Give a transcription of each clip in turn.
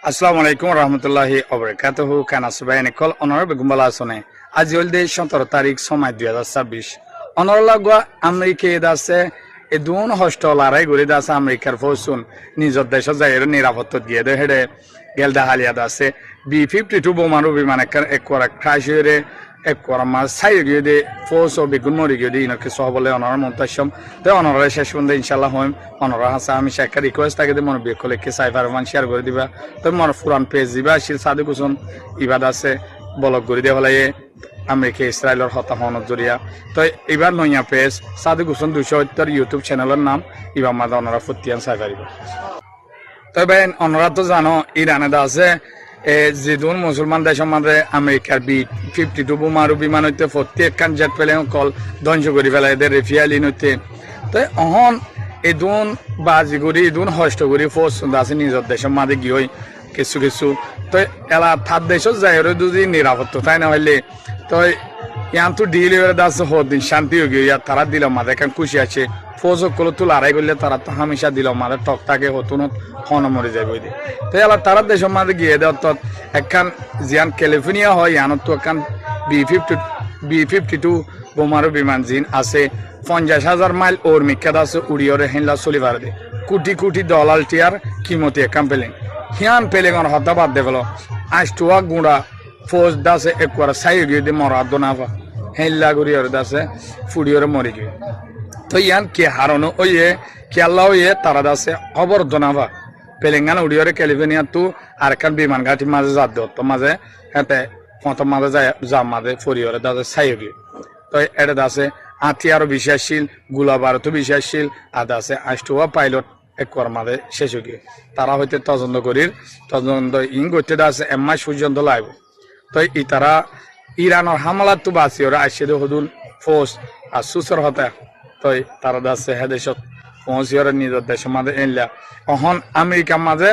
আসসালামু আলাইকুম রহমতুল্লাহি অবরাকাতুহু কানা সুবাই নিকল অনর বেগুম্বালা আসনে আজ হলদে 17 তারিখ সময় 2026 অনর লাগা আমেরিকা দাসে এ দুন হোস্টেল আরাই গরি দাসে আমেরিকার ফসুন নিজর দেশ যাইয়ের নিরাপত্তা দিয়ে দে হেডে গেলদা হালিয়া দাসে B-52 বোমারু বিমান এক করা ক্রাশ হয়ে এক করা মাস ছাই গিয়ে দে ফোর্স ও বেগুন মরি গিয়ে দে ইনকে সহ বলে অনর মন্তাসম তো অনরের শেষ পর্যন্ত ইনশাআল্লাহ হইম অনর হাসা আমি একটা রিকোয়েস্ট থাকে দে মন বিকলে কে সাইফার মান শেয়ার করে দিবা তো মন পুরান পেজ দিবা শিল সাদিক হোসেন ইবাদ আছে বলক করে দিয়ে হলে আমেরিকা ইসরায়েলের হতা হওয়ার জরিয়া তো এবার নয়া পেজ সাদিক হোসেন 270 ইউটিউব চ্যানেলের নাম ইবা মাদা অনরা ফুটিয়ান সাইফারিব তবে অনরা তো জানো ইরানে দা আছে যেদুন মুসলমান দেশের মাঝে আমেরিকার B-52 বোমারু বিমান হইতে প্রত্যেকখান জেট পেলে কল ধ্বংস করে ফেলে এদের রেফিয়ালিন হইতে তো অহন এদুন বাজিগুড়ি এদুন হষ্টগুড়ি ফোর্স আছে নিজের দেশের মাঝে গিয়ে কিছু কিছু তো এলা থার দেশত যাই যদি নিরাপত্তা তাই না হইলে তো ইয়ান তো ডিল হয়ে আছে দিন শান্তি হয়ে গিয়ে তারা দিল মাঝে এখন খুশি আছে ফৌজ কলো তো লড়াই করলে তারা তো হামেশা দিল মাঝে টক থাকে হতুন হন মরে যাবে ওই তো এলা তারা দেশের মাঝে গিয়ে দেওয়া তো একখান জিয়ান ক্যালিফোর্নিয়া হয় ইয়ানত তো একখান B-52 বোমারু বিমান জিন আছে 50,000 মাইল ওর মিখ্যাত আছে উড়িয়রে হেনলা চলিবার দে কোটি কোটি ডলার টিয়ার কিমতি একাম পেলেন হিয়ান পেলেগন হতা বাদ দে ফেলো আষ্টুয়া গুঁড়া ফৌজ দাসে একবার সাই গিয়ে দে মরা দোনাফা হেনলা গুড়িয়রে দাসে ফুড়িয়রে মরি গিয়ে তো ইয়ান কে হারানো ওয়ে কে আল্লাহ ওয়ে তারা দাসে খবর দোনাফা পেলেঙ্গানা উড়িয়রে ক্যালিফোর্নিয়া তো আর একখান বিমান ঘাটি মাঝে যাত দেও তো মাঝে হেঁটে প্রথম মাঝে যায় যা মাঝে ফুড়িয়রে দাসে সাই গিয়ে তো এটা দাসে হাতিয়ারও বিশ্বাসশীল গোলা বারুদও বিশ্বাসশীল আর দাসে আষ্টুয়া পাইলট এক মাঝে শেষ গিয়ে তারা হইতে তদন্ত করির তদন্ত ইং করতে দাসে এমাস পর্যন্ত লাগব তো ই তারা ইরানের হামলাত তো বাঁচি ওরা আসছে হদুন ফোর্স আর সুসর হতে তো তারা দাসে হেদেশত পৌঁছি ওরা নিজের দেশের মাঝে এনলা অহন আমেরিকার মাঝে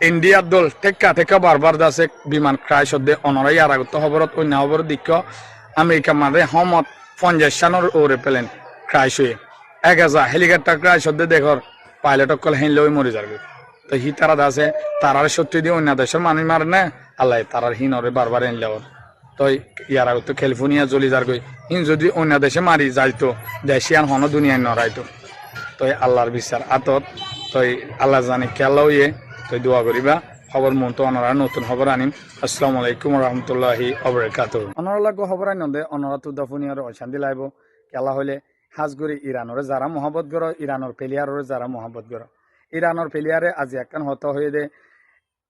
ইন্ডিয়ার দল টেক্কা বারবার দাসে বিমান ক্রাশ দে অনরাই আর আগত খবরত অন্য খবর দিক আমেরিকার মাঝে হমত 50 সানের ওরে পেলেন ক্রাশ হয়ে 1000 হেলিকপ্টার ক্রাশ হতে দেখর পাইলট কল হেনলে ওই মরে যাবে তো হি তারা দাসে তারার সত্যি দিয়ে অন্য দেশের মানুষ মারে না আল্লাহ তারার হিন ওরে বারবার এনলে ওর তো ইয়ার আগে তো ক্যালিফোর্নিয়া জ্বলি যার গই হিন যদি অন্য দেশে মারি যাইতো দেশিয়ান হন দুনিয়ায় নড়াইতো তো আল্লাহর বিচার আতত তো আল্লাহ জানে কেলাও ইয়ে তো দোয়া করিবা খবর মন তো অনরা নতুন খবর আনিম আসসালামু আলাইকুম রহমতুল্লাহি অবরাকাতুহু অনরা লাগো খবর আনি নদে অনরা তো দফুনিয়ার অশান্তি লাইব কেলা হইলে হাজগুড়ি ইরানরে যারা মহব্বত গর ইরানের প্লেয়াররে যারা মহব্বত গর ইরানের প্লেয়ারে আজি একখান হত হয়ে দে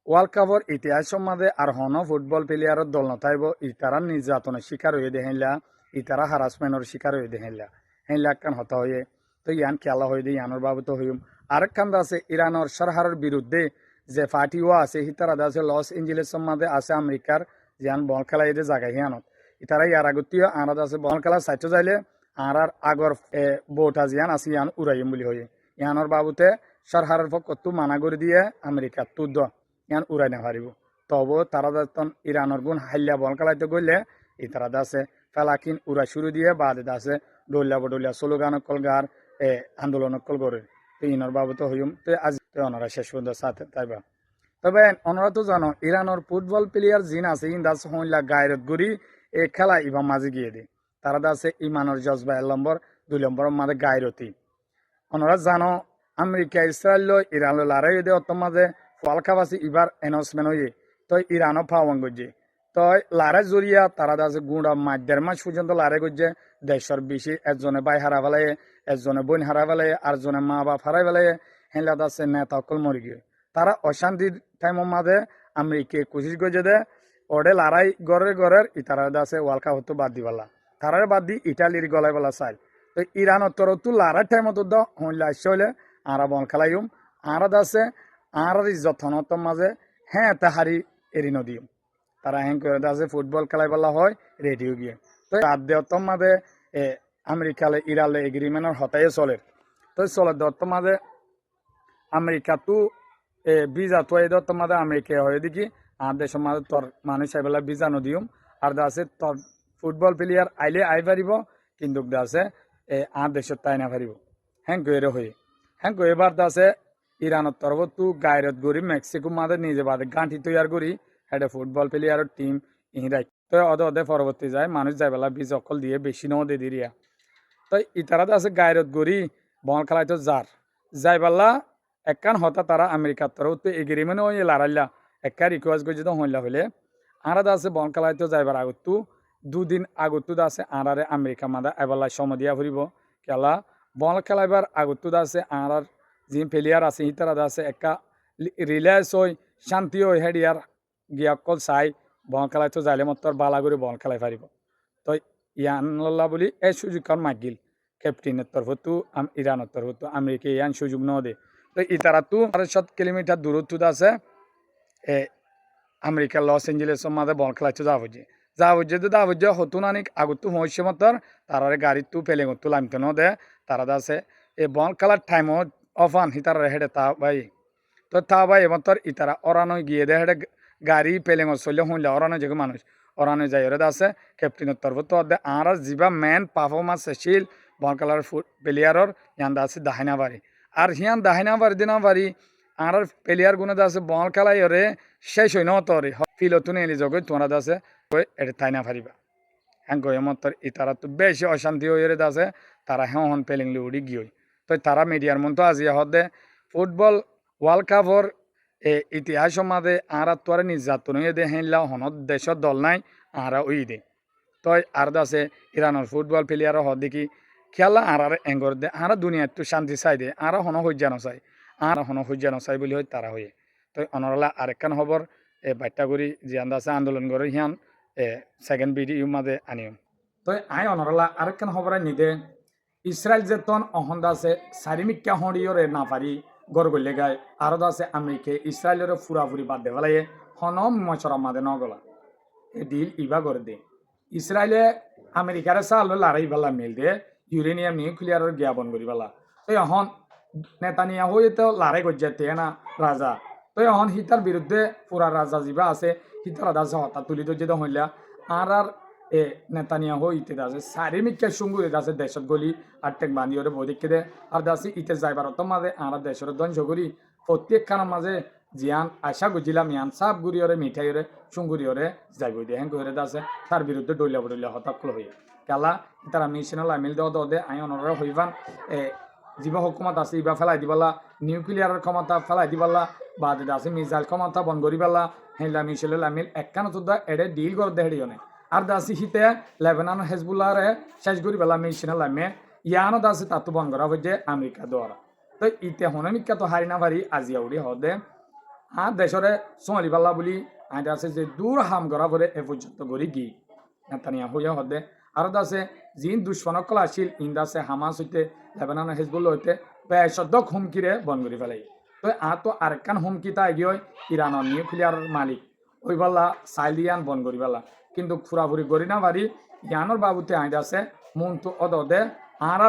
ওয়ার্ল্ড কাপর ইতিহাস সম্বন্ধে আর হন ফুটবল প্লেয়ারের দল নথাইব ইতারা নির্যাতনের শিকার হয়ে দে হেনলা ইতারা হারাসমেন্টের শিকার হয়ে দে হেনলা হেনলা একখান হত হয়ে তো ইয়ান খেলা হয়ে দে ইয়ানোর বাবদ হইম আরেকখান আছে ইরানের সরকারের বিরুদ্ধে যে পার্টিও আছে হিতারা আছে লস এঞ্জেলেস সম্বন্ধে আছে আমেরিকার জিয়ান বল খেলা এদের জায়গায় হিয়ানত ইতারা ইয়ার আগতীয় আনাদ আছে বল খেলা চাইতে যাইলে আর আগর বোটা জিয়ান আছে ইয়ান উড়াইম বলি হয়ে ইয়ানোর বাবুতে সরকারের পক্ষ মানা করে দিয়ে আমেরিকার তুদ ইয়ান উড়াই না পারিব তবু তারা যখন ইরানের গুণ হাইলিয়া বল খেলাইতে গইলে এই তারা আছে ফেলাকিন উড়া শুরু দিয়ে বাদে আছে ডলিয়া বডলিয়া স্লোগান কলগার আন্দোলন কল করে তো ইনর বাবুতে হইম তো আজ ওনারা শেষ পর্যন্ত সাথে তাইবা তবে ওনারা তো জানো ইরানের ফুটবল প্লেয়ার জিন আছে ইন দাস হইলা গায়রত গড়ি এই খেলা ইবা মাঝে গিয়ে দে তারা আছে ইমানের জজবা 1 নম্বর 2 নম্বর মাঝে গায়রতি ওনারা জানো আমেরিকা ইসরায়েল ইরান লড়াই দে অত মাঝে ফলকাবাসী এবার অ্যানাউন্সমেন্ট হয়ে তো ইরানও পাওয়ান করছে তো লড়াই জড়িয়া তারা আছে গুঁড়া মাস 1.5 মাস পর্যন্ত লড়াই করছে দেশের বেশি একজনে ভাই হারা ফেলায় একজনে বোন হারা ফেলায় আরেকজনে মা বাপ হারাই ফেলায় হেলা আছে নেতা অকল মরি গিয়ে তারা অশান্তির টাইমের মাঝে আমেরিকা কোশিশ করছে দে ওডে লড়াই গড়ের ইতারা আছে ওয়ার্ল্ড কাপ হতো বাদ দিবালা তারার বাদ দি ইটালির গলায় বেলা চাই তো ইরান উত্তর তো লড়াই টাইমত হইলে আসছে হইলে আরা বল খেলাইম আরা আছে আর যত্নত মাঝে হ্যাঁ তাহারি এরি নদীম তারা হ্যাঁ করে আছে ফুটবল খেলাই বেলা হয় রেডিও গিয়ে তো রাত দেওয়ার মাঝে আমেরিকালে ইরালে এগ্রিমেন্টের হতাই চলে তো চলে দত্ত মাঝে আমেরিকা তো ভিজা তো এই দত্ত মাঝে আমেরিকা হয়ে দেখি আর দেশের মাঝে তোর মানুষ আইবেলা ভিজা নদীম আর আছে তোর ফুটবল প্লেয়ার আইলে আই পারিব কিন্তু আছে আর দেশত তাই না পারিব হ্যাঁ গেরে হয়ে হ্যাঁ এবার আছে ইরানের তরফ গায়রত গরি মেক্সিকো মাঝে নিজে বাদে গাঁঠি তৈয়ার করি হেডে ফুটবল প্লেয়ারের টিম ইহরাই তো অদে পরবর্তী যায় মানুষ যাই বেলা বীজ অকল দিয়ে বেশি নও দে দিরিয়া তো ইতারাতে আছে গায়রত গরি বল খেলায় তো যাই বেলা একখান হতা তারা আমেরিকার তরফ তো এগ্রিমেন্ট ওই লারাইলা একটা রিকোয়েস্ট করে যদি হইলা হলে আরাদা আছে বল খেলায় তো যাইবার আগতো দুদিন আগতো আছে আরারে আমেরিকা মাদা এবেলা সময় দিয়া ফুরিব খেলা বল খেলাইবার আগতো আছে আরার যি প্লেয়ার আছে হিতারা আছে একটা রিল্যাক্স হই শান্তি হই হেডিয়ার গিয়া অকল চাই বল খেলাই তো যাইলে মতো বালা করে বল খেলাই পারিব তো ইয়ানল্লা বলি এই সুযোগ মাগিল ক্যাপ্টেনের তরফতো ইরানের তরফতো আমেরিকা ইয়ান সুযোগ ন দে তো ইতারাতো 7 কিলোমিটার দূরত্ব আছে এ আমেরিকার লস এঞ্জেলেসের মাঝে বল খেলাইতে যা হতো না আগতো হয়েছে মতর তারারে গাড়িতো পেলেঙতো লামতে ন দে তারা আছে এই বল খেলার টাইমও অফান হিতার হেডে তা ভাই তো তা ভাই মতর ইতারা অরানো গিয়ে দে হেডে গাড়ি পেলেঙ চললে হইলে অরানো যে মানুষ অরানো যাই ওরে আছে ক্যাপ্টেনের তরফ তো আর যা মেন পারফরমেন্স ছিল বল খেলার প্লেয়ারর ইয়ান আছে দাহিনা বাড়ি আর হিয়ান দাহিনা বাড়ি দিনা বাড়ি আর প্লেয়ার গুণ আছে বল খেলাই ওরে শেষ হই নতরে ফিলতুন এলি জগৈ তোমরা আছে এটা তাই না পারিবা হ্যাঁ গয় মতর ইতারা তো বেশি অশান্তি হয়ে আছে তারা হ্যাঁ হন পেলিংলি উড়ি গিয়ে তো তারা মিডিয়ার মতো আজিয়া হদে ফুটবল ওয়ার্ল্ড কাপর ইতিহাস মাঝে আর তোরে নির্যাতন হয়ে দে হেনলা হনত দেশের দল নাই আর ওই দে তো আর আছে ইরানের ফুটবল প্লেয়ার হদ দেখি খেলা আর এঙ্গর দে আর দুনিয়ার তো শান্তি চাই দে আর হন হজ্জা নচাই আর হন হজ্জা নচাই বলি হয় তারা হয়ে তো অনরলা আরেকখান খবর বার্তা করি জিয়ান আছে আন্দোলন করে হিয়ান সেকেন্ড ভিডিও মাঝে আনিও তো আই অনরলা আরেকখান খবর নিদে ইসরায়েল যেতন অহন্দ আছে চারিমিকা হরিয়রে না পারি গড় গলে গায় আরো আছে আমেরিকা ইসরায়েলের ফুরাফুরি বাদ দে ফেলাই হনম মশরা মাদে নগলা এ ডিল ইবা করে দে ইসরায়েলে আমেরিকার চাল লড়াই বেলা মিল দে ইউরেনিয়াম নিউক্লিয়ারের জ্ঞাপন করি বেলা তো এখন নেতানিয়া হয়ে তো লড়াই করছে না রাজা তো এখন হিতার বিরুদ্ধে পুরা রাজা যা আছে হিতার আছে হঠাৎ তুলি তো যেতে হইলা আর নেতানিয়া হয়ে ইতে আছে চারিমিকা সুঙ্গুরে আছে দেশত গলি আর টেক বান্ধি ওরে বদিকে দে আর দাসি ইতে যাইবার তো মাঝে আর দেশের ধ্বংস করি প্রত্যেকখানের মাঝে জিয়ান আশা গুজিলাম ইয়ান সাপ গুড়ি ওরে মিঠাই ওরে সুঙ্গুরি ওরে যাইব দিয়ে হ্যাঁ করে আছে তার বিরুদ্ধে ডইলা হঠাৎ হয়ে কেলা তারা মিশনাল আমিল দে আই অনরা হইবান যিবা হুকুমত আছে ইবা ফেলাই দিবালা নিউক্লিয়ারের ক্ষমতা ফেলাই দিবালা বা আছে মিসাইল ক্ষমতা বন্ধ করি পেলা হেলা মিশেল আমিল একখান তো এডে ডিল করে দেড়ি অনেক আর দাসি হিতে লেবানন হেজবুল্লাহরে শেষ করি পেলা মিশনাল আমে ইয়ানো দাসি তাতো বন্ধ করা হয়েছে আমেরিকা দ্বারা তো ইতে হনমিকা তো হারি না পারি আজিয়া উড়ি হদে আর দেশরে সোমালি পাল্লা বলি আইতে আছে যে দূর হাম করা পরে এ পর্যন্ত গড়ি গি নেতানিয়া হইয়া হদে আর দাসে জিন দুশ্মনকল আসিল ইন্দা আছে হামাস হইতে লেবানন হেজবুল্লাহ হইতে বেশদক হুমকিরে বন্ধ করে ফেলাই তো তো আরেকখান হুমকি তাই গিয়ে ইরানের নিউক্লিয়ার মালিক ওই বেলা সাইলিয়ান বন করি বেলা কিন্তু ফুরাফুরি করি না পারি ইয়ানোর বাবুতে আইন আছে মন তো অদে আর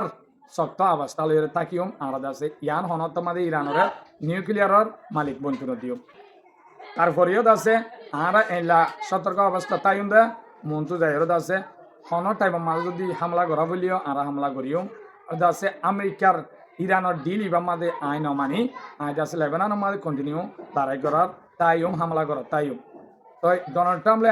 শক্ত অবস্থা লইরে থাকিম আর আছে ইয়ান হনত মাঝে ইরানের নিউক্লিয়ারের মালিক বন করে দিও তারপরেও আছে আর এলা সতর্ক অবস্থা তাই দে মন তো যাই আছে হন টাইমের মাঝে যদি হামলা করা বলিও আর হামলা করিও আছে আমেরিকার ইরানের ডিল ইবার মাঝে আইন মানি আজ আছে লেবাননের মাঝে কন্টিনিউ লড়াই করার তাইম হামলা করার তাইম তো ডোনাল্ড ট্রাম্পলে